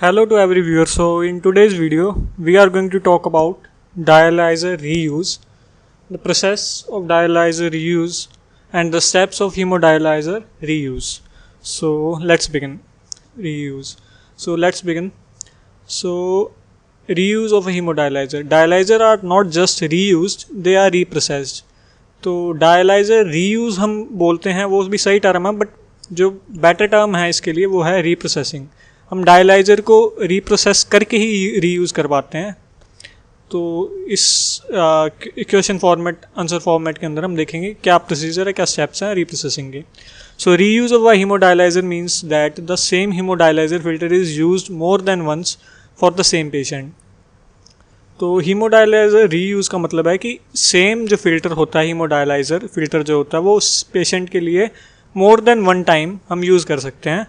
Hello to every viewer. So in today's video, we are going to talk about dialyzer reuse, the process of dialyzer reuse, and the steps of hemodialyzer reuse. So let's begin. Reuse. So let's begin. So reuse of a hemodialyzer. Dialyzer are not just reused; they are reprocessed. तो dialyser reuse हम बोलते हैं, वो भी सही term है, but जो better term है इसके लिए वो है रीप्रोसेसिंग. हम डायलाइज़र को रीप्रोसेस करके ही रीयूज़ करवाते हैं. तो इस इक्वेशन फॉर्मेट आंसर फॉर्मेट के अंदर हम देखेंगे क्या प्रोसीजर है, क्या स्टेप्स हैं रीप्रोसेसिंग के. So reuse of a hemodialyzer means that the same hemodialyzer filter is used more than once for the same patient. तो हीमोडायलाइज़र रीयूज़ का मतलब है कि सेम जो फ़िल्टर होता है, हीमोडायलाइज़र फ़िल्टर जो होता है वो उस पेशेंट के लिए मोर देन वन टाइम हम यूज़ कर सकते हैं.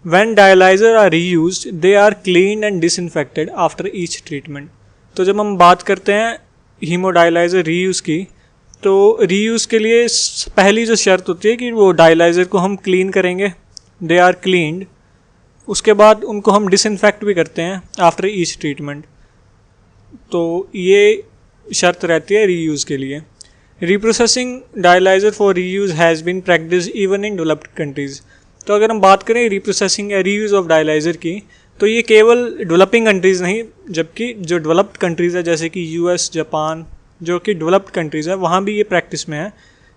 When dialyser are reused they are cleaned and disinfected after each treatment. तो जब हम बात करते हैं हीमोडायलाइज़र रीयूज़ की, तो रीयूज़ के लिए पहली जो शर्त होती है कि वो डायलाइज़र को हम क्लीन करेंगे, दे आर क्लीन्ड. उसके बाद उनको हम डिसइंफेक्ट भी करते हैं आफ्टर ईच ट्रीटमेंट. तो ये शर्त रहती है रीयूज़ के लिए. Reprocessing dialyser for reuse has been practice even in developed countries. तो अगर हम बात करें रीप्रोसेसिंग या रीयूज़ ऑफ डायलाइज़र की, तो ये केवल डेवलपिंग कंट्रीज़ नहीं, जबकि जो डेवलप्ड कंट्रीज़ है जैसे कि यूएस, जापान, जो कि डेवलप्ड कंट्रीज़ है, वहाँ भी ये प्रैक्टिस में है.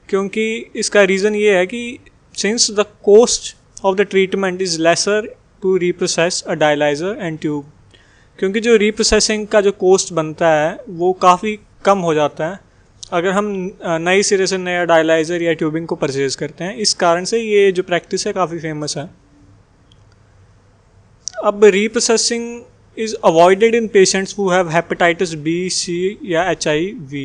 क्योंकि इसका रीज़न ये है कि since the cost of the treatment is lesser to reprocess a dialyser and tube. क्योंकि जो रीप्रोसेसिंग का जो कॉस्ट बनता है वो काफ़ी कम हो जाता है अगर हम नई सिरे से नया डायलाइज़र या ट्यूबिंग को परचेज़ करते हैं. इस कारण से ये जो प्रैक्टिस है काफ़ी फेमस है. अब reprocessing is avoided in patients who have hepatitis B, C या HIV.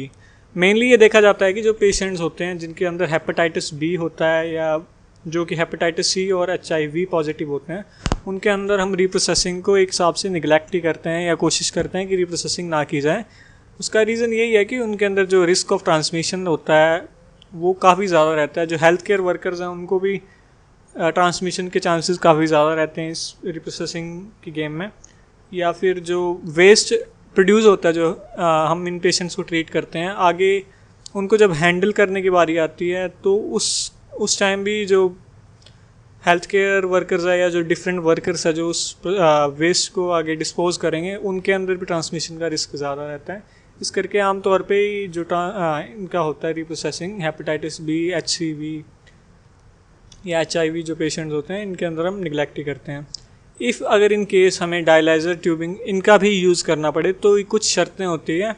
मेनली ये देखा जाता है कि जो पेशेंट्स होते हैं जिनके अंदर हेपेटाइटिस बी होता है या जो कि हेपेटाइटिस सी और HIV पॉजिटिव होते हैं, उनके अंदर हम रीप्रोसेसिंग को एक हिसाब से निगलेक्ट ही करते हैं या कोशिश करते हैं कि रीप्रोसेसिंग ना की जाए. उसका रीज़न यही है कि उनके अंदर जो रिस्क ऑफ ट्रांसमिशन होता है वो काफ़ी ज़्यादा रहता है. जो हेल्थ केयर वर्कर्स हैं उनको भी ट्रांसमिशन के चांसेस काफ़ी ज़्यादा रहते हैं इस रीप्रोसेसिंग की गेम में. या फिर जो वेस्ट प्रोड्यूस होता है जो हम इन पेशेंट्स को ट्रीट करते हैं, आगे उनको जब हैंडल करने की बारी आती है तो उस टाइम भी जो हेल्थ केयर वर्कर्स है या जो डिफरेंट वर्कर्स है जो उस वेस्ट को आगे डिस्पोज करेंगे, उनके अंदर भी ट्रांसमिशन का रिस्क ज़्यादा रहता है. इस करके आमतौर पे जो इनका होता है रीप्रोसेसिंग, हेपेटाइटिस बी, HCV या HIV जो पेशेंट्स होते हैं, इनके अंदर हम निगलेक्ट ही करते हैं. इफ़ अगर इन केस हमें डायलाइज़र, ट्यूबिंग इनका भी यूज़ करना पड़े तो कुछ शर्तें होती हैं.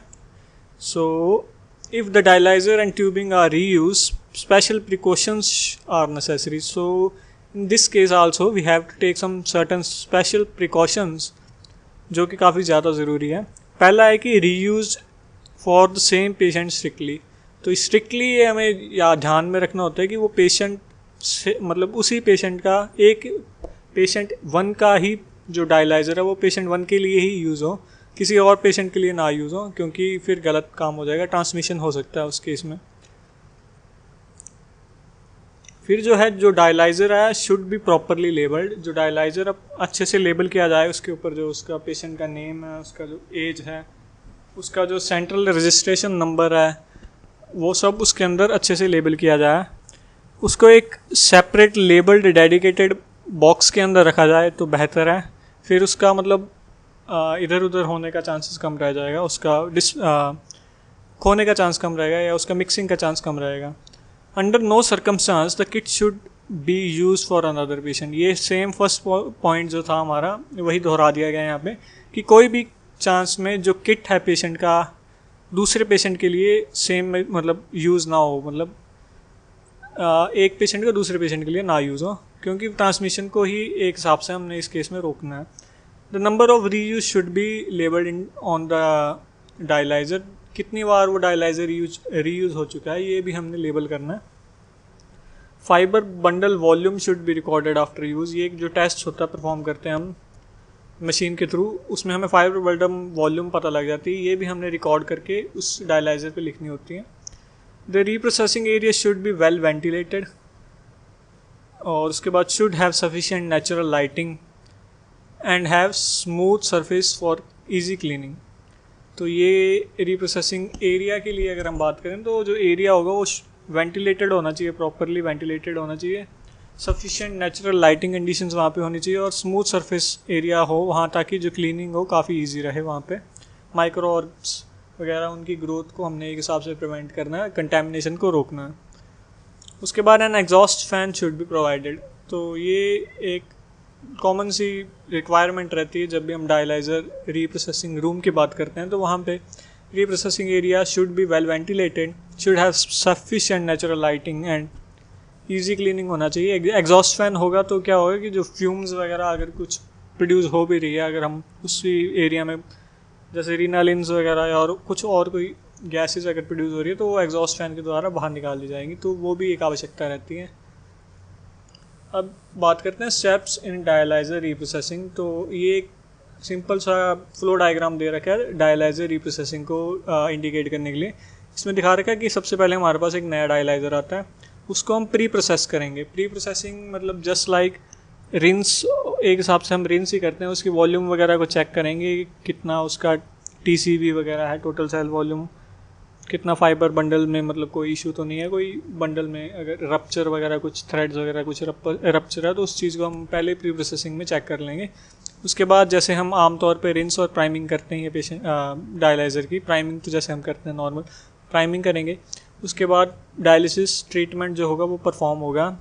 So if the dialyser and tubing are reuse, special precautions are necessary. So in this case also we have to take some certain special precautions जो कि काफ़ी ज़्यादा ज़रूरी है. पहला है कि reuse for the same patient strictly. तो स्ट्रिक्टली ये हमें या ध्यान में रखना होता है कि वो पेशेंट से मतलब उसी पेशेंट का, एक पेशेंट वन का ही जो डायलाइज़र है वो पेशेंट वन के लिए ही यूज़ हो, किसी और पेशेंट के लिए ना यूज़ हो, क्योंकि फिर गलत काम हो जाएगा, ट्रांसमिशन हो सकता है उस केस में. फिर जो है जो डायलाइज़र है शुड बी प्रॉपरली लेबल्ड. जो डायलाइज़र अब अच्छे से लेबल किया जाए, उसके ऊपर जो उसका पेशेंट का नेम है, उसका जो एज है, उसका जो सेंट्रल रजिस्ट्रेशन नंबर है, वो सब उसके अंदर अच्छे से लेबल किया जाए. उसको एक सेपरेट लेबल्ड डेडिकेटेड बॉक्स के अंदर रखा जाए तो बेहतर है. फिर उसका मतलब इधर उधर होने का चांसेस कम रह जाएगा, उसका खोने का चांस कम रहेगा या उसका मिक्सिंग का चांस कम रहेगा. Under no circumstance the kit should be use for another patient. ये सेम फर्स्ट पॉइंट जो था हमारा वही दोहरा दिया गया यहाँ पे कि कोई भी चांस में जो किट है पेशेंट का दूसरे पेशेंट के लिए सेम मतलब यूज़ ना हो, मतलब एक पेशेंट का दूसरे पेशेंट के लिए ना यूज़ हो, क्योंकि ट्रांसमिशन को ही एक हिसाब से हमने इस केस में रोकना है. The number of reuse should be labelled in on the dialyser. कितनी बार वो डायलाइज़र रीयूज़ हो चुका है ये भी हमने लेबल करना है. Fibre bundle volume should be recorded after use. ये जो टेस्ट होता है परफॉर्म करते हैं हम मशीन के थ्रू, उसमें हमें फाइबर बंडल वॉल्यूम पता लग जाती है, ये भी हमने रिकॉर्ड करके उस डायलाइज़र पे लिखनी होती है. The reprocessing area should be well ventilated. और उसके बाद should have sufficient natural lighting and have smooth surface for easy cleaning. तो ये रीप्रोसेसिंग एरिया के लिए अगर हम बात करें तो जो एरिया होगा वो वेंटिलेटेड होना चाहिए, प्रॉपरली वेंटिलेटेड होना चाहिए, सफिशिएंट नेचुरल लाइटिंग कंडीशंस वहाँ पे होनी चाहिए और स्मूथ सरफेस एरिया हो वहाँ, ताकि जो क्लीनिंग हो काफ़ी इजी रहे। वहाँ पे माइक्रो ऑर्ब्स वगैरह उनकी ग्रोथ को हमने एक हिसाब से प्रिवेंट करना है, कंटेमिनेशन को रोकना है। उसके बाद an exhaust fan should be provided. तो ये एक कॉमन सी रिक्वायरमेंट रहती है जब भी हम डायलाइज़र रीप्रोसेसिंग रूम की बात करते हैं। तो वहाँ पे reprocessing area should be well ventilated, should have sufficient natural lighting and easy cleaning होना चाहिए। एग्जॉस्ट फैन होगा तो क्या होगा कि जो फ्यूम्स वगैरह अगर कुछ प्रोड्यूस हो भी रही है, अगर हम उसी एरिया में जैसे रिनालिन्स वगैरह और कुछ और कोई गैसेस अगर प्रोड्यूस हो रही है तो वो एग्जॉस्ट फैन के द्वारा बाहर निकाल दी जाएंगी। तो वो भी एक आवश्यकता रहती है। अब बात करते हैं स्टेप्स इन डायलाइज़र रीप्रोसेसिंग। तो ये एक सिंपल सा फ्लो डायग्राम दे रखा है डायलाइज़र रीप्रोसेसिंग को इंडिकेट करने के लिए। इसमें दिखा रखा है कि सबसे पहले हमारे पास एक नया डायलाइज़र आता है, उसको हम प्री प्रोसेस करेंगे। प्री प्रोसेसिंग मतलब जस्ट लाइक रिंस, एक हिसाब से हम रिंस ही करते हैं, उसकी वॉल्यूम वगैरह को चेक करेंगे कितना उसका TCV वगैरह है, टोटल सेल वॉल्यूम कितना, फाइबर बंडल में मतलब कोई इशू तो नहीं है, कोई बंडल में अगर रप्चर वगैरह कुछ थ्रेड्स वगैरह कुछ रप्चर है तो उस चीज़ को हम पहले प्री प्रोसेसिंग में चेक कर लेंगे। उसके बाद जैसे हम आमतौर पे रिंस और प्राइमिंग करते हैं पेशेंट डायलाइज़र की, प्राइमिंग तो जैसे हम करते हैं नॉर्मल प्राइमिंग करेंगे। उसके बाद डायलिसिस ट्रीटमेंट जो होगा वो परफॉर्म होगा।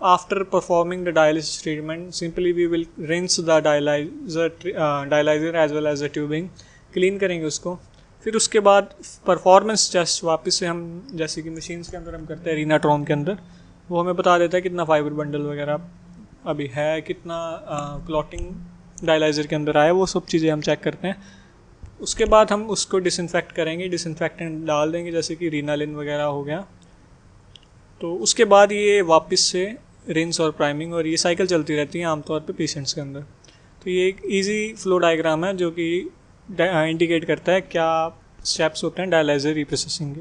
After performing the dialysis treatment simply we will rinse the dialyser as well as the tubing, clean करेंगे उसको। फिर उसके बाद परफॉर्मेंस टेस्ट वापस से हम जैसे कि मशीन्स के अंदर हम करते हैं रीनाट्रॉन के अंदर, वो हमें बता देता है कितना फाइबर बंडल वगैरह अभी है, कितना क्लॉटिंग डायलाइज़र के अंदर आया, वो सब चीज़ें हम चेक करते हैं। उसके बाद हम उसको डिसइंफेक्ट करेंगे, डिसइंफेक्टेंट डाल देंगे जैसे कि रिनालिन वगैरह हो गया। तो उसके बाद ये वापस से रिंस और प्राइमिंग, और ये साइकिल चलती रहती है आमतौर पे पेशेंट्स के अंदर। तो ये एक इजी फ्लो डायग्राम है जो कि इंडिकेट करता है क्या स्टेप्स होते हैं डायलाइज़र रीप्रोसेसिंग के।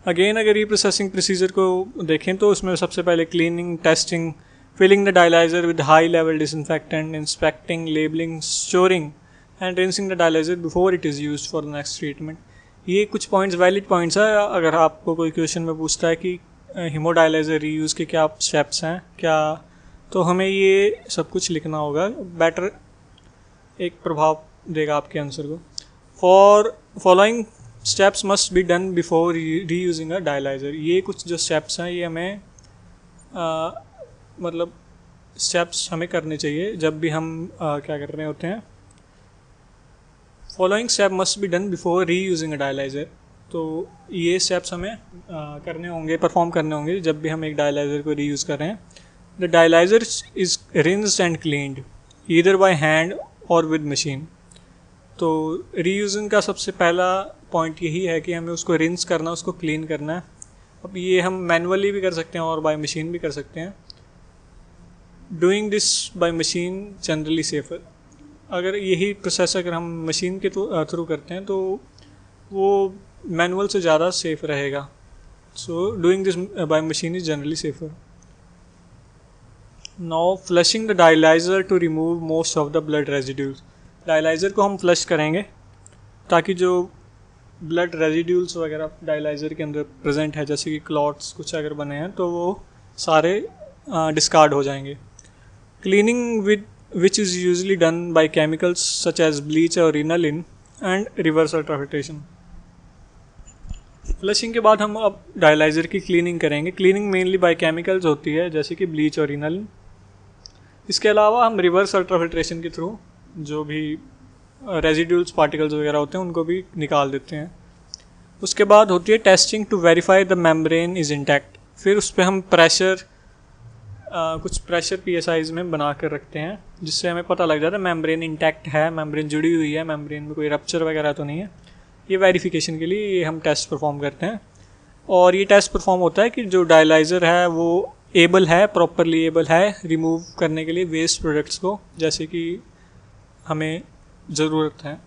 अगेन अगर रीप्रोसेसिंग प्रोसीजर को देखें तो उसमें सबसे पहले cleaning, testing, filling the dialyser with high level disinfectant, inspecting, labelling, storing and rinsing the dialyser before it is used for the next treatment. ये कुछ पॉइंट्स वैलिड पॉइंट्स है। अगर आपको कोई क्वेश्चन में पूछता है कि हीमोडायलाइज़र रीयूज़ के क्या स्टेप्स हैं क्या, तो हमें ये सब कुछ लिखना होगा, बेटर एक प्रभाव देगा आपके आंसर को। For following steps must be done before री यूजिंग अ डायलाइज़र। ये कुछ जो स्टेप्स हैं ये हमें मतलब स्टेप्स हमें करने चाहिए जब भी हम क्या कर रहे होते हैं। Following step must be done before री यूजिंग अ डायलाइज़र। तो ये स्टेप्स हमें करने होंगे, परफॉर्म करने होंगे जब भी हम एक डायलाइज़र को री यूज़ कर रहे हैं। The dialyser is rinsed and cleaned either by hand और विद मशीन। तो रीयूजिंग का सबसे पहला पॉइंट यही है कि हमें उसको रिंस करना, उसको क्लीन करना है। अब ये हम मैनुअली भी कर सकते हैं और बाय मशीन भी कर सकते हैं। Doing this by machine generally safer. अगर यही प्रोसेस अगर हम मशीन के थ्रू करते हैं तो वो मैनुअल से ज़्यादा सेफ रहेगा। So doing this by machine is generally safer. Now flushing the dialyser to remove most of the blood residues. Dialyser को हम फ्लश करेंगे ताकि जो ब्लड रेजिड्यूल्स वगैरह डायलाइज़र के अंदर प्रेजेंट है, जैसे कि क्लॉट्स कुछ अगर बने हैं तो वो सारे डिस्कार्ड हो जाएंगे। Cleaning with which is usually done by chemicals such as bleach और Renalin and reverse ultrafiltration. Flushing के बाद हम अब डायलाइज़र की क्लीनिंग करेंगे। क्लीनिंग मेनली बाय केमिकल्स होती है जैसे कि ब्लीच और रिनालिन। इसके अलावा हम रिवर्स अल्ट्राफिल्ट्रेशन के थ्रू जो भी रेजिड्यूल्स पार्टिकल्स वगैरह होते हैं उनको भी निकाल देते हैं। उसके बाद होती है testing to verify the membrane is intact. फिर उस पर हम प्रेशर कुछ प्रेशर PSIs में बना कर रखते हैं जिससे हमें पता लग जाता है मेम्ब्रेन इंटैक्ट है, मेम्ब्रेन जुड़ी हुई है, मेम्ब्रेन में कोई रप्चर वगैरह तो नहीं है। ये वेरिफिकेशन के लिए ये हम टेस्ट परफॉर्म करते हैं। और ये टेस्ट परफॉर्म होता है कि जो डायलाइज़र है वो एबल है, प्रॉपरली एबल है रिमूव करने के लिए वेस्ट प्रोडक्ट्स को जैसे कि हमें ज़रूरत है।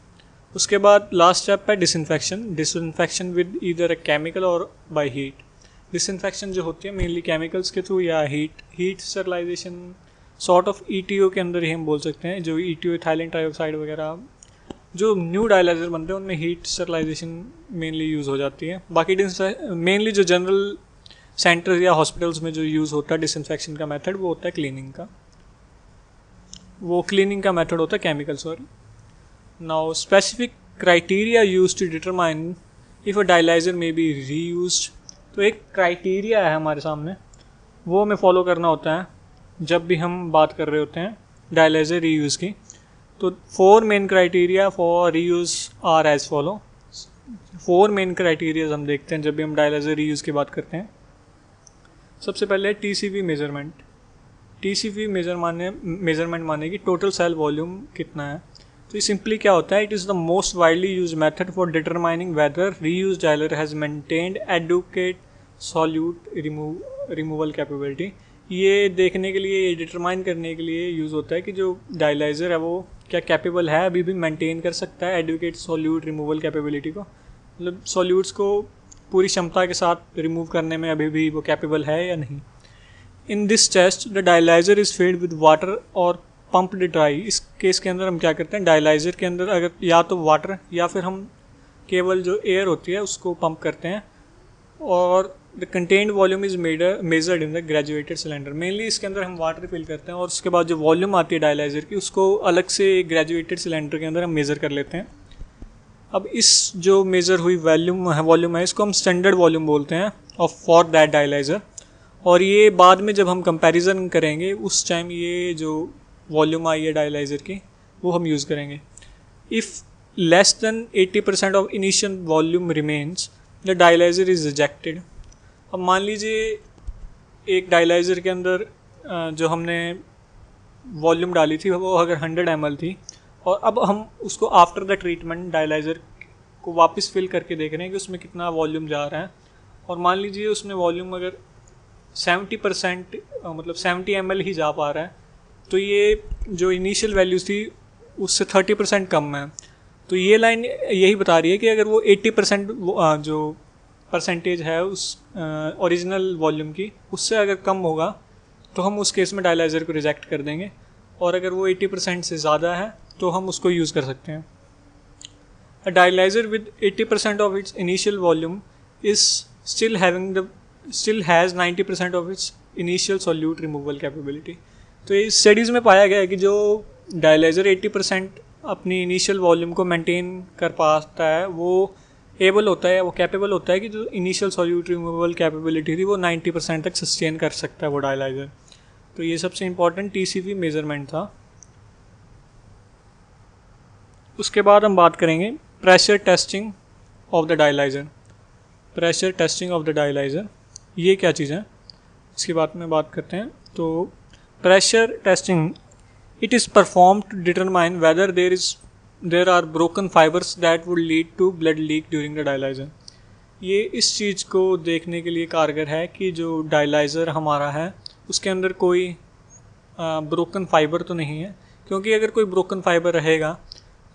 उसके बाद लास्ट स्टेप है disinfection. Disinfection with either a chemical और बाय हीट। डिसइंफेक्शन जो होती है मेनली केमिकल्स के थ्रू या heat sterilisation sort of ETO के अंदर ही हम बोल सकते हैं। जो ETO इथाइलिन ट्राइऑक्साइड वगैरह जो न्यू डायलाइजर बनते हैं उनमें हीट स्टरलाइजेशन मेनली यूज़ हो जाती है। बाकी मेनली जो जनरल सेंटर्स या हॉस्पिटल्स में जो यूज़ होता है डिसइंफेक्शन का मेथड वो होता है क्लीनिंग का मेथड होता है chemical, sorry. Now specific criteria use to determine if a dialyser may be reused. तो एक क्राइटेरिया है हमारे सामने, वो हमें फॉलो करना होता है जब भी हम बात कर रहे होते हैं डायलाइजर रीयूज़ की। तो 4 main criteria for reuse are as follow. 4 main criterias हम देखते हैं जब भी हम डायलाइजर रीयूज़ की बात करते हैं। सबसे पहले TCV मेजरमेंट। TCV मेजरमेंट माने कि टोटल सेल वॉल्यूम कितना है। तो ये सिंपली क्या होता है, it is the most widely use method for determining whether reuse dialyser has maintained adequate solute removal capability. ये देखने के लिए, ये डिटरमाइन करने के लिए यूज़ होता है कि जो डायलाइज़र है वो क्या कैपेबल है, अभी भी मेंटेन कर सकता है एडुकेट सॉल्यूट रिमूवल कैपेबिलिटी को, मतलब सॉल्यूट्स को पूरी क्षमता के साथ रिमूव करने में अभी भी वो कैपेबल है या नहीं। In this test the dialyser is filled with water और पम्प्ड ड्राई। इस केस के अंदर हम क्या करते हैं, डायलाइज़र के अंदर अगर या तो वाटर या फिर हम केवल जो एयर होती है उसको पंप करते हैं, और the contained volume is measured in the graduated cylinder. Mainly इसके अंदर हम वाटर फिल करते हैं और उसके बाद जो वॉल्यूम आती है डायलाइज़र की उसको अलग से ग्रेजुएटेड सिलेंडर के अंदर हम मेज़र कर लेते हैं। अब इस जो मेज़र हुई वॉल्यूम है इसको हम स्टैंडर्ड वॉल्यूम बोलते हैं ऑफ फॉर दैट डायलाइज़र। और ये बाद में जब हम कंपैरिजन करेंगे उस टाइम ये जो वॉल्यूम आई है डायलाइज़र की वो हम यूज़ करेंगे। If less than 80% of initial volume remains the dialyser is rejected. अब मान लीजिए एक डायलाइज़र के अंदर जो हमने वॉल्यूम डाली थी वो अगर 100 ml थी, और अब हम उसको आफ्टर द ट्रीटमेंट डायलाइज़र को वापस फिल करके देख रहे हैं कि उसमें कितना वॉल्यूम जा रहा है, और मान लीजिए उसमें वॉल्यूम अगर 70% मतलब 70 ml ही जा पा रहा है, तो ये जो इनिशियल वैल्यूज़ थी उससे 30% कम है। तो ये लाइन यही बता रही है कि अगर वो 80% जो परसेंटेज है उस ओरिजिनल वॉल्यूम की उससे अगर कम होगा तो हम उस केस में डायलाइज़र को रिजेक्ट कर देंगे, और अगर वो 80% से ज़्यादा है तो हम उसको यूज़ कर सकते हैं। A dialyzer with 80% of its initial volume is still has 90% of its initial solute removal capability. तो ये स्टडीज़ में पाया गया है कि जो डायलाइज़र 80% अपनी इनिशियल वॉल्यूम को मेंटेन कर पाता है वो कैपेबल होता है कि जो इनिशियल सॉल्यूट रिमूवल कैपेबिलिटी थी वो 90% तक सस्टेन कर सकता है वो डायलाइज़र। तो ये सबसे इम्पॉर्टेंट TCV मेजरमेंट था। उसके बाद हम बात करेंगे pressure testing of the dialyser. Pressure testing of the dialyser ये क्या चीज़ है, इसके बारे में बात करते हैं। तो pressure testing it is perform to determine whether there are broken fibres that would lead to blood leak during the dialyser. ये इस चीज़ को देखने के लिए कारगर है कि जो डायलाइज़र हमारा है उसके अंदर कोई ब्रोकन फाइबर तो नहीं है, क्योंकि अगर कोई ब्रोकन फाइबर रहेगा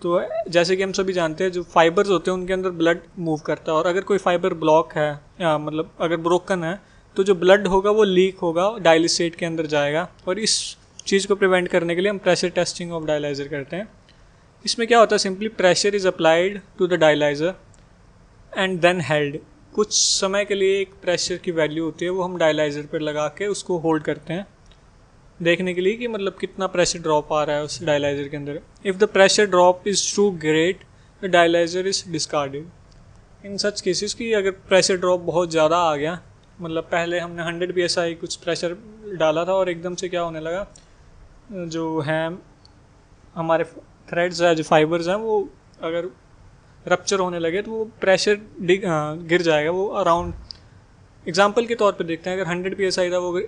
तो जैसे कि हम सभी जानते हैं जो फाइबर्स होते हैं उनके अंदर ब्लड मूव करता है, और अगर कोई फाइबर ब्लॉक है मतलब अगर ब्रोकन है तो जो ब्लड होगा वो लीक होगा, डायलिसेट के अंदर जाएगा। और इस चीज़ को प्रिवेंट करने के लिए हम प्रेशर टेस्टिंग ऑफ डायलाइज़र करते हैं। इसमें क्या होता है, simply pressure is applied to the dialyser and then held. कुछ समय के लिए एक प्रेशर की वैल्यू होती है वो हम डायलाइज़र पर लगा के उसको होल्ड करते हैं देखने के लिए कि मतलब कितना प्रेशर ड्रॉप आ रहा है उस डायलाइज़र के अंदर। If the pressure drop is too great the dialyser is discarded. In such cases की अगर प्रेशर ड्रॉप बहुत ज़्यादा आ गया, मतलब पहले हमने 100 psi कुछ प्रेशर डाला था और एकदम से क्या होने लगा, जो है हमारे थ्रेड्स है जो फाइबर्स हैं वो अगर रप्चर होने लगे तो वो प्रेशर गिर जाएगा। वो अराउंड एग्जांपल के तौर पे देखते हैं, अगर 100 psi था वो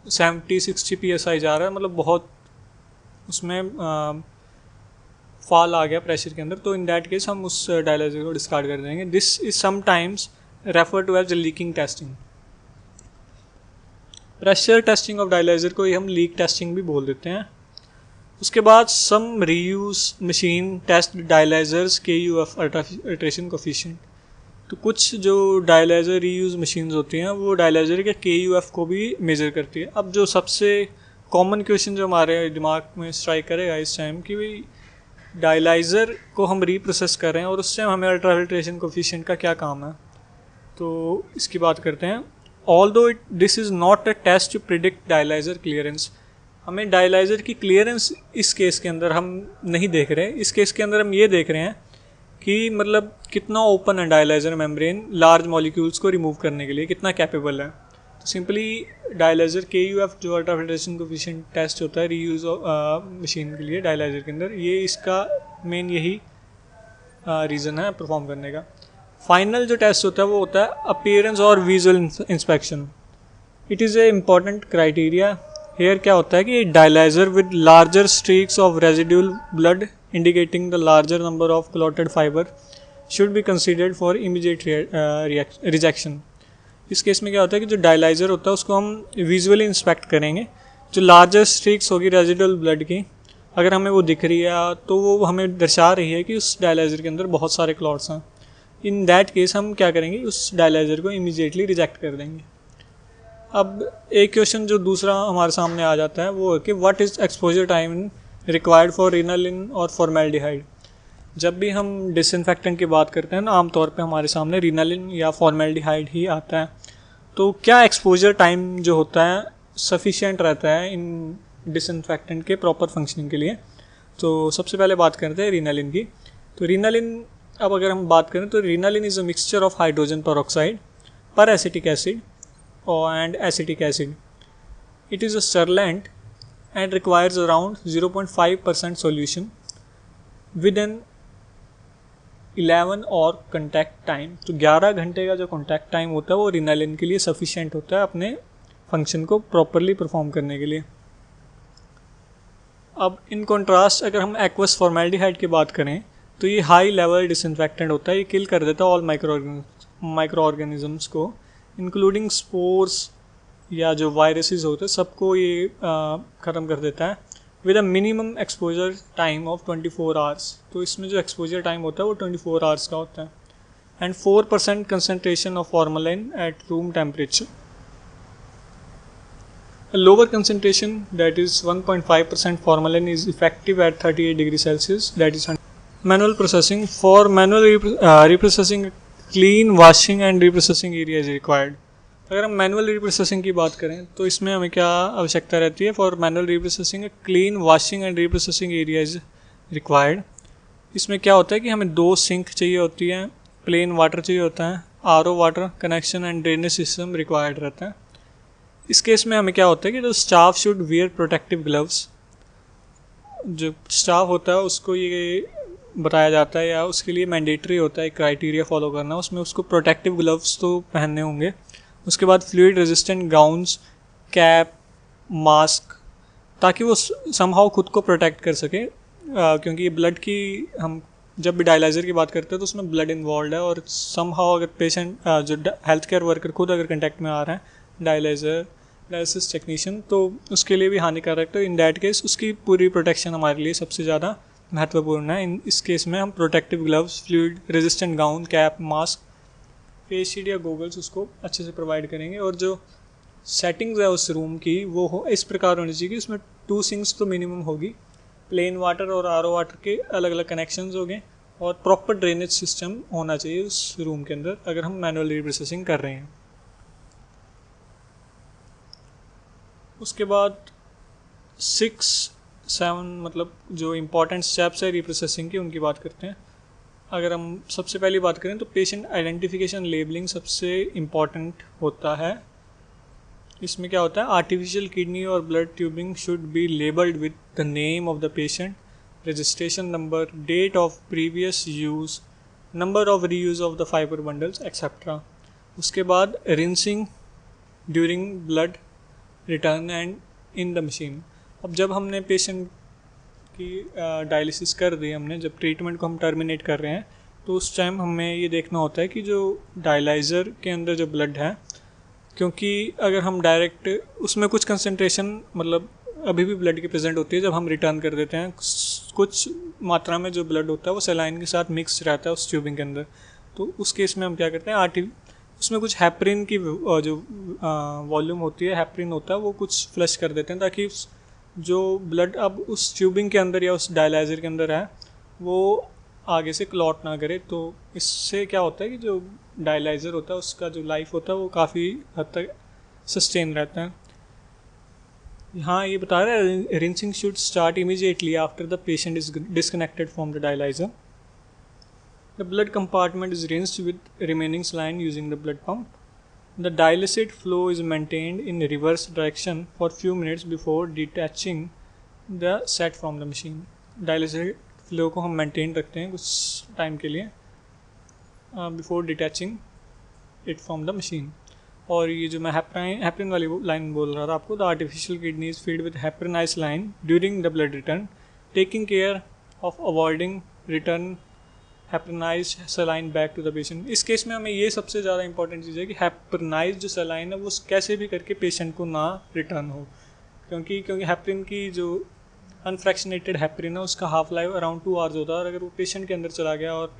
70-60 psi जा रहा है, मतलब बहुत उसमें फॉल आ गया प्रेशर के अंदर, तो इन दैट केस हम उस डायलाइज़र को डिस्कार्ड कर देंगे। This is sometimes refer to as leaking testing. Pressure testing of dialyser को ही हम लीक टेस्टिंग भी बोल देते हैं। उसके बाद some reuse machine test dialyzers KUF ultrafiltration coefficient. तो कुछ जो डायलाइज़र रीयूज मशीन्स होती हैं वो डायलाइज़र के KUF को भी मेज़र करती है। अब जो सबसे कॉमन क्वेश्चन जो हमारे दिमाग में स्ट्राइक करेगा इस टाइम कि भाई डायलाइज़र को हम रीप्रोसेस कर रहे हैं और उस टाइम हमें अल्ट्राफिल्ट्रेशन कोफिशिएंट का क्या काम है, तो इसकी बात करते हैं. Although this is not a test to predict dialyser clearance. हमें डायलाइज़र की क्लियरेंस इस केस के अंदर हम नहीं देख रहे हैं. इस केस के अंदर हम ये देख रहे हैं कि मतलब कितना ओपन है डायलाइज़र मेम्ब्रेन लार्ज मॉलिक्यूल्स को रिमूव करने के लिए, कितना कैपेबल है. तो सिंपली डायलाइज़र KUF जो अल्ट्राफिल्ट्रेशन कोफिशिएंट टेस्ट होता है रीयूज़ मशीन के लिए डायलाइज़र के अंदर, ये इसका मेन यही रीज़न है परफॉर्म करने का. फाइनल जो टेस्ट होता है वो होता है अपीयरेंस और visual inspection. It is a important criteria. Here क्या होता है कि dialyser with larger streaks of residual blood indicating the larger number of clotted fibre should be considered for immediate rejection. इस केस में क्या होता है कि जो डायलाइज़र होता है उसको हम विजुअली इंस्पेक्ट करेंगे. जो लार्जर स्ट्रीक्स होगी रेजिडुअल ब्लड की, अगर हमें वो दिख रही है तो वो हमें दर्शा रही है कि उस डायलाइज़र के अंदर बहुत सारे क्लॉट्स हैं. इन दैट केस हम क्या करेंगे, उस डायलाइज़र को इमीडिएटली रिजेक्ट कर देंगे. अब एक क्वेश्चन जो दूसरा हमारे सामने आ जाता है वो है कि what is exposure time required for Renalin और फॉर्मेल्डिहाइड. जब भी हम डिसइंफेक्टेंट की बात करते हैं ना, आमतौर पे हमारे सामने रिनालिन या फॉर्मेल्डिहाइड ही आता है. तो क्या एक्सपोजर टाइम जो होता है सफिशिएंट रहता है इन डिसइंफेक्टेंट के प्रॉपर फंक्शनिंग के लिए. तो सबसे पहले बात करते हैं रिनालिन की. तो रिनालिन, अब अगर हम बात करें तो Renalin is a mixture of hydrogen peroxide, peracetic acid and acetic acid. It is a stirlant and requires around 0.5% solution within 11 और contact time. तो 11 घंटे का जो contact time होता है वो रिनालिन के लिए sufficient होता है अपने function को properly perform करने के लिए. अब in contrast अगर हम aqueous formaldehyde की बात करें तो ये high level disinfectant होता है. ये kill कर देता है all microorganisms को, इंक्लूडिंग स्पोर्स या जो वायरसेस होते हैं सबको ये ख़त्म कर देता है with a minimum exposure time of 24 hours. तो इसमें जो एक्सपोजर टाइम होता है वो 24 आवर्स का होता है. And 4% concentration of formalin at room temperature. Lower concentration that is 1.5% formalin is effective eight 38 degree Celsius, that is manual processing. For manual reprocessing clean washing and reprocessing area is required. अगर हम manual reprocessing की बात करें तो इसमें हमें क्या आवश्यकता रहती है, for manual reprocessing clean washing and reprocessing area is required. इसमें क्या होता है कि हमें 2 सिंक चाहिए होती हैं, प्लेन वाटर चाहिए होता है, RO water connection and drainage system required रहता है. इस केस में हमें क्या होता है कि जो staff should wear protective gloves. जो स्टाफ होता है उसको ये बताया जाता है या उसके लिए मैंडेटरी होता है क्राइटेरिया फॉलो करना, उसमें उसको प्रोटेक्टिव ग्लव्स तो पहनने होंगे. उसके बाद fluid resistant gowns, cap, mask, ताकि वो समहाउ खुद को प्रोटेक्ट कर सके. क्योंकि ये ब्लड की, हम जब भी डायलाइज़र की बात करते हैं तो उसमें ब्लड इन्वॉल्व है और समहाउ अगर पेशेंट जो हेल्थ केयर वर्कर खुद अगर कंटेक्ट में आ रहे हैं डायलिसिस टेक्नीशियन, तो उसके लिए भी हानिकारक. तो इन दैट केस उसकी पूरी प्रोटेक्शन हमारे लिए सबसे ज़्यादा महत्वपूर्ण है. इस केस में हम protective gloves, fluid resistant gown, cap, mask, face shield या गॉगल्स उसको अच्छे से प्रोवाइड करेंगे. और जो सेटिंग्स है उस रूम की वो हो इस प्रकार होनी चाहिए कि उसमें 2 सिंक्स तो मिनिमम होगी, प्लेन वाटर और RO वाटर के अलग अलग कनेक्शंस हो गए और प्रॉपर ड्रेनेज सिस्टम होना चाहिए उस रूम के अंदर अगर हम मैनुअल रीप्रोसेसिंग कर रहे हैं. उसके बाद 6-7 मतलब जो इम्पॉर्टेंट स्टेप्स है रीप्रोसेसिंग की उनकी बात करते हैं. अगर हम सबसे पहली बात करें तो पेशेंट आइडेंटिफिकेशन लेबलिंग सबसे इम्पॉर्टेंट होता है. इसमें क्या होता है, आर्टिफिशियल किडनी और blood tubing should be labelled with the name of the patient, registration number, date of previous use, number of reuse of the fibre bundles etcetera. उसके बाद rinsing during blood return and in the machine. अब जब हमने patient की dialysis कर दी, हमने जब treatment को हम टर्मिनेट कर रहे हैं तो उस टाइम हमें ये देखना होता है कि जो डायलाइज़र के अंदर जो ब्लड है, क्योंकि अगर हम डायरेक्ट उसमें कुछ कंसंट्रेशन मतलब अभी भी ब्लड की प्रेजेंट होती है जब हम रिटर्न कर देते हैं, कुछ मात्रा में जो ब्लड होता है वो सेलाइन के साथ मिक्स रहता है उस ट्यूबिंग के अंदर. तो उस केस में हम क्या करते हैं, उसमें कुछ हैप्रिन की जो वॉल्यूम होती है, हैप्रिन होता है, वो कुछ फ्लश कर देते हैं ताकि जो ब्लड अब उस ट्यूबिंग के अंदर या उस डायलाइज़र के अंदर है वो आगे से क्लॉट ना करे। तो इससे क्या होता है कि जो डायलाइज़र होता है उसका जो लाइफ होता है वो काफ़ी हद तक सस्टेन रहता है। हाँ, ये बता रहा है rinsing should start immediately after the patient is disconnected from the dialyser. The blood compartment is rinsed with remaining saline using the blood pump. The dialysate flow is maintained in reverse direction for few minutes before detaching the set from the machine. Dialysate flow को हम maintain रखते हैं कुछ time के लिए before detaching it from the machine. और ये जो मैं हेपरिन वाली लाइन बोल रहा था आपको, the artificial kidney is feed with heparinize line during the blood return, taking care of avoiding return heparinize saline back to the patient. इस केस में हमें ये सबसे ज़्यादा इंपॉर्टेंट चीज़ है कि हेपरिनाइज जो सलाइन है वो कैसे भी करके पेशेंट को ना रिटर्न हो, क्योंकि हेपरिन की जो अनफ्रैक्शनेटेड हेपरिन है उसका हाफ लाइफ अराउंड 2 आवर्स होता है, और अगर वो पेशेंट के अंदर चला गया और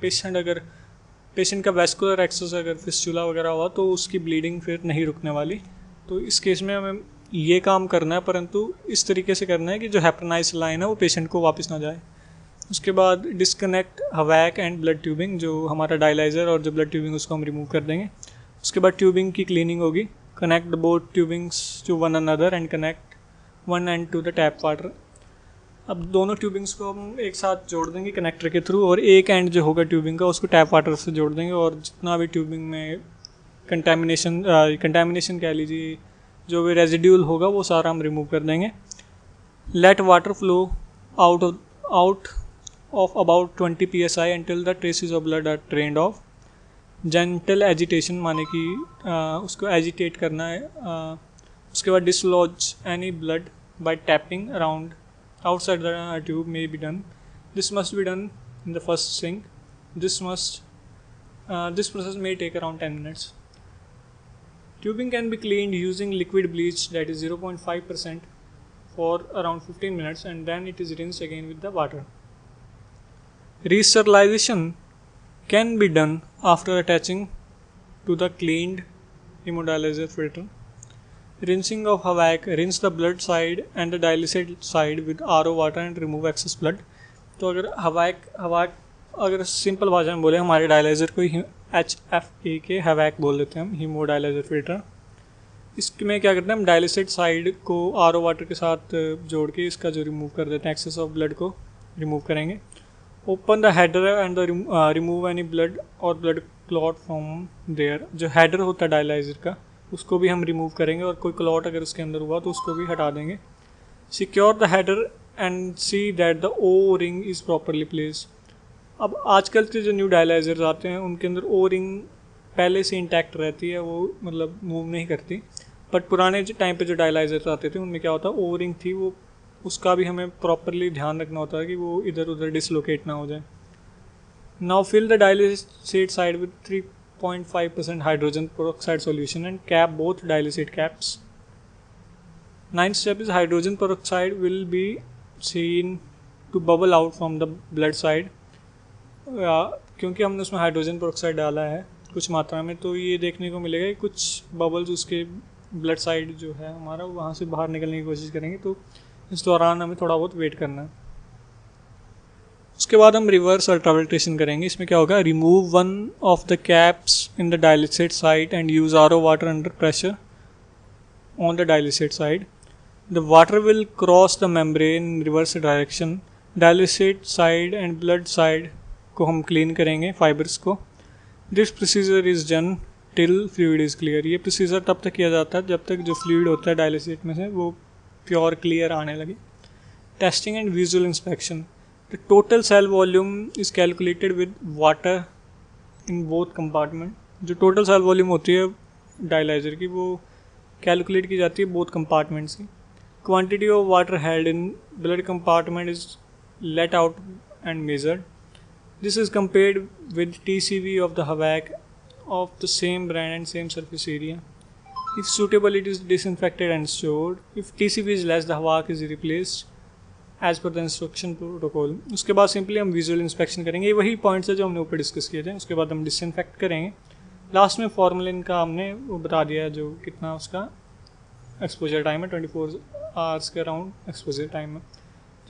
पेशेंट का वैस्कुलर एक्सेस अगर फिस्चुला वगैरह हुआ तो उसकी ब्लीडिंग फिर नहीं रुकने वाली। तो इस केस में हमें ये काम करना है, परंतु इस तरीके से करना है कि जो हेपरिनाइज लाइन है वो पेशेंट को वापस ना जाए। उसके बाद डिस्कनेक्ट हवैक एंड ब्लड ट्यूबिंग, जो हमारा डायलाइज़र और जो ब्लड ट्यूबिंग उसको हम रिमूव कर देंगे। उसके बाद ट्यूबिंग की क्लीनिंग होगी। Connect the both tubings to one another and connect one end to the tap water. अब दोनों ट्यूबिंग्स को हम एक साथ जोड़ देंगे कनेक्टर के थ्रू, और एक एंड जो होगा ट्यूबिंग का उसको टैप वाटर से जोड़ देंगे, और जितना भी ट्यूबिंग में कंटेमिनेशन कह लीजिए, जो भी रेजिड्यूल होगा वो सारा हम रिमूव कर देंगे। Let water flow out of about 20 psi until the traces of blood are drained off. Gentle agitation माने कि उसको एजिटेट करना है। उसके बाद dislodge any blood bye tapping around outside the tube may be done. This must be done in the first sink. This process may take around 10 minutes. Tubing can be cleaned using liquid bleach, that is 0.5%, for around 15 minutes, and then it is rinsed again with the water. Resterilisation can be done after attaching to the cleaned hemodialyzer filter. Rinsing of hawak, rinse the blood side and the dialysate side with RO water and remove excess blood. तो अगर हवाक अगर simple भाषा में बोले, हमारे dialyser को HFA के हवाक बोल देते हैं हम, हीमोडायलाइज़र फिल्टर। इसमें क्या करते हैं हम, डायलिसेट साइड को RO वाटर के साथ जोड़ के इसका जो रिमूव कर देते हैं, एक्सेस ऑफ ब्लड को रिमूव करेंगे। Open the header and remove any blood और ब्लड क्लॉट फ्रॉम देयर। जो हेडर होता है डायलाइज़र का उसको भी हम रिमूव करेंगे, और कोई क्लॉट अगर उसके अंदर हुआ तो उसको भी हटा देंगे। Secure the header and see that the O ring is properly place. अब आजकल के जो न्यू डायलाइजर्स आते हैं उनके अंदर ओ रिंग पहले से इंटैक्ट रहती है, वो मतलब मूव नहीं करती। बट पुराने टाइम पे जो डायलाइजर्स आते थे उनमें क्या होता है, ओ रिंग थी, वो उसका भी हमें प्रॉपरली ध्यान रखना होता है कि वो इधर उधर डिसलोकेट ना हो जाए। Now fill the dialysate side with 3.5% hydrogen peroxide solution and cap both dialysate caps. Ninth step is hydrogen peroxide will be seen to bubble out from the blood side. क्योंकि हमने उसमें हाइड्रोजन पेरोक्साइड डाला है कुछ मात्रा में, तो ये देखने को मिलेगा कि कुछ बबल्स उसके ब्लड साइड जो है हमारा वहाँ से बाहर निकलने की कोशिश करेंगे। तो इस दौरान हमें थोड़ा बहुत वेट करना है। उसके बाद हम रिवर्स अल्ट्रावल्ट्रेशन करेंगे। इसमें क्या होगा, remove one of the caps in the dialysate side and use RO water under pressure on the dialysate side. The water will cross the membrane in reverse direction. Dialysate side and blood side को हम clean करेंगे, fibres को। This procedure is done till fluid is clear. ये procedure तब तक किया जाता है जब तक जो फ्लूइड होता है डायलिसेट में से वो प्योर क्लियर आने लगे। Testing and visual inspection. The total cell volume is calculated with water in both compartment. जो total cell volume होती है डायलाइजर की वो कैलकुलेट की जाती है both compartments की। Quantity of water held in blood compartment is let out and measured. This is compared with TCV of the hawak of the same brand and same surface area. If suitable, it is disinfected and stored. If TCV is less, the hawak is replaced as per the instruction protocol. उसके बाद simply हम visual inspection करेंगे। ये वही points है जो हमने ऊपर डिस्कस किए थे। उसके बाद हम डिसइंफेक्ट करेंगे। लास्ट में फॉर्मेलिन का हमने वो बता दिया है जो कितना उसका एक्सपोजर टाइम है, 24 आवर्स के अराउंड एक्सपोजर टाइम है।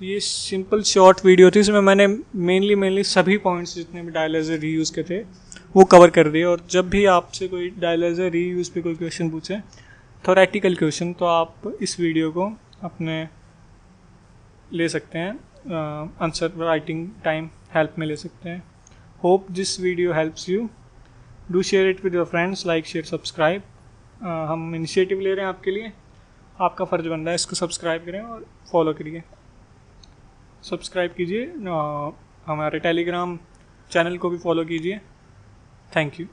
तो ये सिंपल शॉर्ट वीडियो थी, इसमें मैंने मेनली सभी पॉइंट्स जितने भी डायलाइजर रीयूज़ के थे वो कवर कर दिए। और जब भी आपसे कोई डायलाइजर रीयूज़ पे कोई क्वेश्चन पूछे, थ्योरेटिकल क्वेश्चन, तो आप इस वीडियो को अपने ले सकते हैं, आंसर राइटिंग टाइम हेल्प में ले सकते हैं। Hope this video helps you. Do share it with your friends, like share subscribe. हम इनिशिएटिव ले रहे हैं आपके लिए, आपका फ़र्ज बन रहा है इसको सब्सक्राइब करें और फॉलो करिए। सब्सक्राइब कीजिए, हमारे टेलीग्राम चैनल को भी फॉलो कीजिए। Thank you.